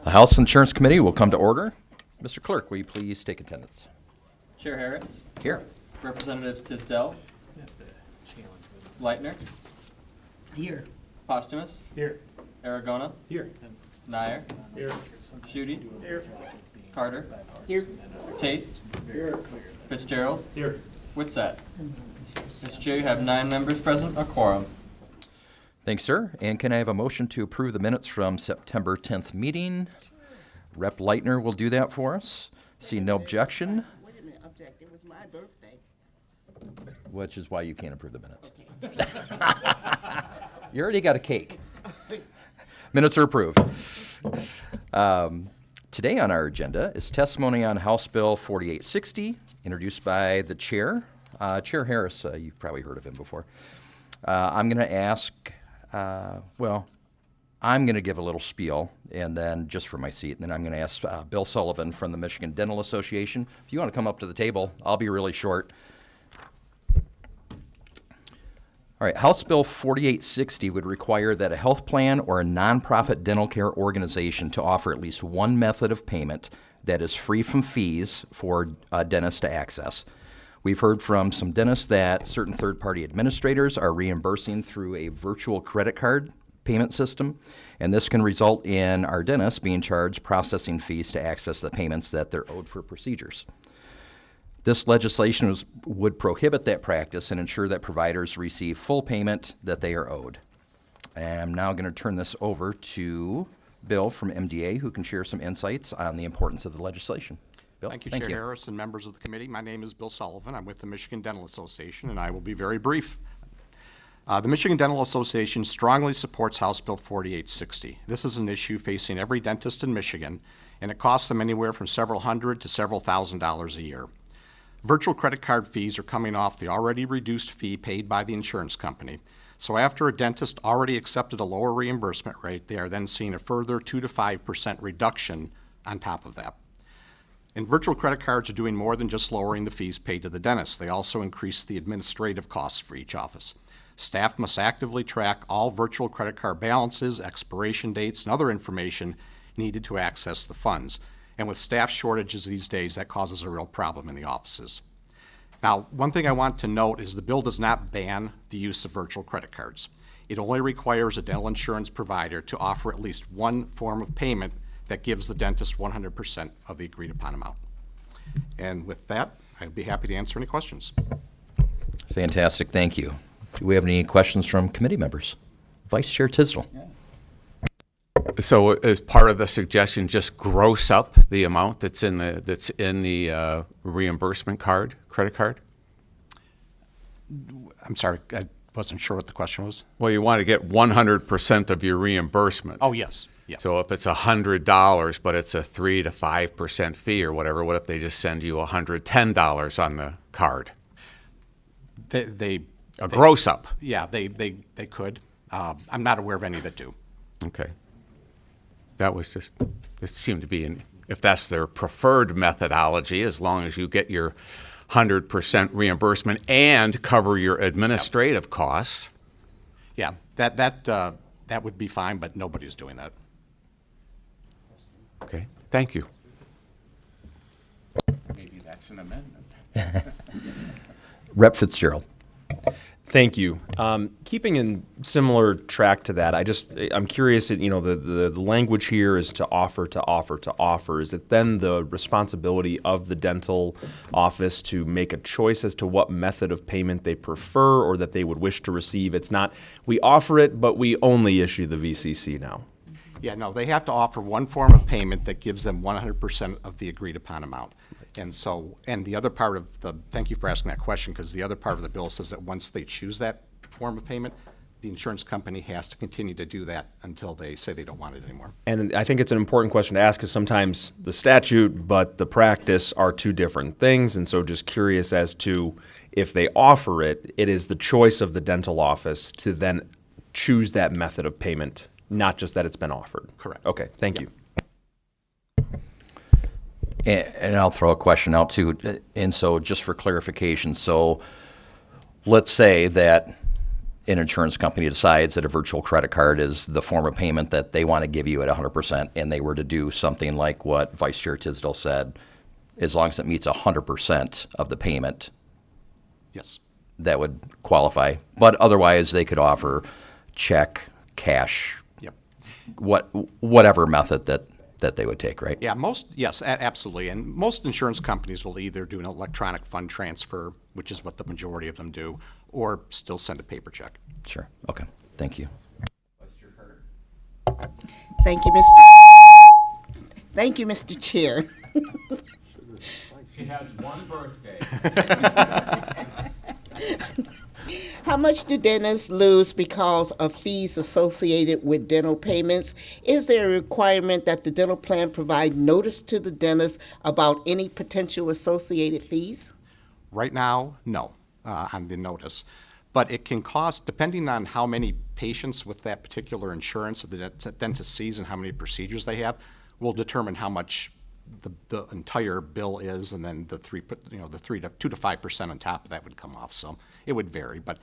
The House Insurance Committee will come to order. Mr. Clerk, will you please take attendance? Chair Harris, Here. Representatives Tisdale, That's the challenge. Leitner, Here. Posthumous, Here. Aragona, Here. Nair, Here. Schutte, Here. Carter, Here. Tate, Fitzgerald, Here. Whitsett. Mr. Chair, you have 9 members present, a quorum. Thanks, sir. And can I have a motion to approve the minutes from September 10th meeting? Rep. Leitner will do that for us. See no objection, Wait a minute, object, it was my birthday. which is why you can't approve the minutes. You already got a cake. Minutes are approved. Today on our agenda is testimony on House Bill 4860, introduced by the chair. Chair Harris, you've probably heard of him before. I'm going to ask, I'm going to give a little spiel, and then just for my seat, and then I'm going to ask Bill Sullivan from the Michigan Dental Association. If you want to come up to the table, I'll be really short. All right, House Bill 4860 would require that a health plan or a nonprofit dental care organization to offer at least one method of payment that is free from fees for dentists to access. We've heard from some dentists that certain third-party administrators are reimbursing through a virtual credit card payment system, and this can result in our dentists being charged processing fees to access the payments that they're owed for procedures. This legislation would prohibit that practice and ensure that providers receive full payment that they are owed. I'm now going to turn this over to Bill from MDA, who can share some insights on the importance of the legislation. Bill, Thank you, Chair Harris and members of the committee. My name is Bill Sullivan. I'm with the Michigan Dental Association, and I will be very brief. The Michigan Dental Association strongly supports House Bill 4860. This is an issue facing every dentist in Michigan, and it costs them anywhere from several hundred to several $1,000s a year. Virtual credit card fees are coming off the already reduced fee paid by the insurance company. So after a dentist already accepted a lower reimbursement rate, they are then seeing a further 2 to 5% reduction on top of that. And virtual credit cards are doing more than just lowering the fees paid to the dentist. They also increase the administrative costs for each office. Staff must actively track all virtual credit card balances, expiration dates, and other information needed to access the funds. And with staff shortages these days, that causes a real problem in the offices. Now, one thing I want to note is the bill does not ban the use of virtual credit cards. It only requires a dental insurance provider to offer at least one form of payment that gives the dentist 100% of the agreed upon amount. And with that, I'd be happy to answer any questions. Fantastic, thank you. Do we have any questions from committee members? Vice Chair Tisdale. So as part of the suggestion, just gross up the amount that's in the reimbursement credit card? I'm sorry, I wasn't sure what the question was. Well, you want to get 100% of your reimbursement. Oh, yes. Yeah. So if it's $100, but it's a 3 to 5% fee or whatever, what if they just send you $110 on the card? They Gross up. Yeah, they could. I'm not aware of any that do. Okay. That was just, it seemed to be, if that's their preferred methodology, as long as you get your 100% reimbursement and cover your administrative costs. Yeah, that would be fine, but nobody's doing that. Okay, thank you. Maybe that's an amendment. Rep. Fitzgerald. Thank you. Keeping in similar track to that, I'm curious, the language here is to offer, to offer, to offer. Is it then the responsibility of the dental office to make a choice as to what method of payment they prefer or that they would wish to receive? It's not, we offer it, but we only issue the VCC now. Yeah, no, they have to offer one form of payment that gives them 100% of the agreed upon amount. And so, and the other part of thank you for asking that question, because the other part of the bill says that once they choose that form of payment, the insurance company has to continue to do that until they say they don't want it anymore. And I think it's an important question to ask because sometimes the statute but the practice are two different things. And so just curious as to if they offer it, it is the choice of the dental office to then choose that method of payment, not just that it's been offered. Correct. Okay, thank you. And I'll throw a question out too. And so just for clarification, so let's say that an insurance company decides that a virtual credit card is the form of payment that they want to give you at 100%, and they were to do something like what Vice Chair Tisdale said, as long as it meets 100% of the payment, Yes. that would qualify. But otherwise, they could offer check, cash, Yep. whatever method that they would take, right? Yeah, yes, absolutely. And most insurance companies will either do an electronic fund transfer, which is what the majority of them do, or still send a paper check. Sure. Okay. Thank you. Thank you, Mr. Thank you, Mr. Chair. She has one birthday. How much do dentists lose because of fees associated with dental payments? Is there a requirement that the dental plan provide notice to the dentist about any potential associated fees? Right now, no, on the notice. But it can cost, depending on how many patients with that particular insurance that the dentist sees and how many procedures they have, will determine how much the entire bill is, and then the 2 to 5% on top of that would come off. So it would vary, but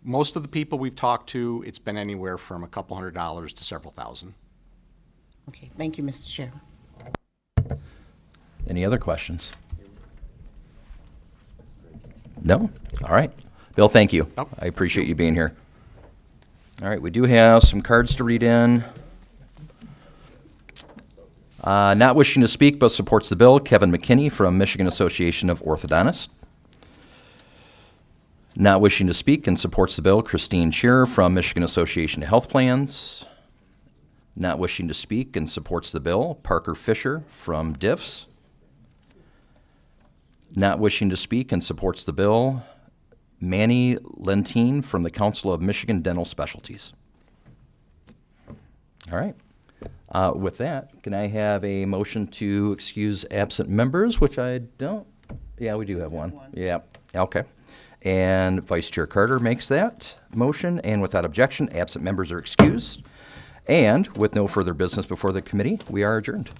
most of the people we've talked to, it's been anywhere from a couple $100s to several thousand. Okay, thank you, Mr. Chair. Any other questions? No? All right. Bill, thank you. Oh. I appreciate you being here. All right, we do have some cards to read in. Not wishing to speak but supports the bill, Kevin McKinney from Michigan Association of Orthodontists. Not wishing to speak and supports the bill, Christine Shearer from Michigan Association of Health Plans. Not wishing to speak and supports the bill, Parker Fisher from DIFS. Not wishing to speak and supports the bill, Manny Lentine from the Council of Michigan Dental Specialties. All right. With that, can I have a motion to excuse absent members, which I don't? Yeah, we do have one. Yeah, okay. And Vice Chair Carter makes that motion, and without objection, absent members are excused. And with no further business before the committee, we are adjourned.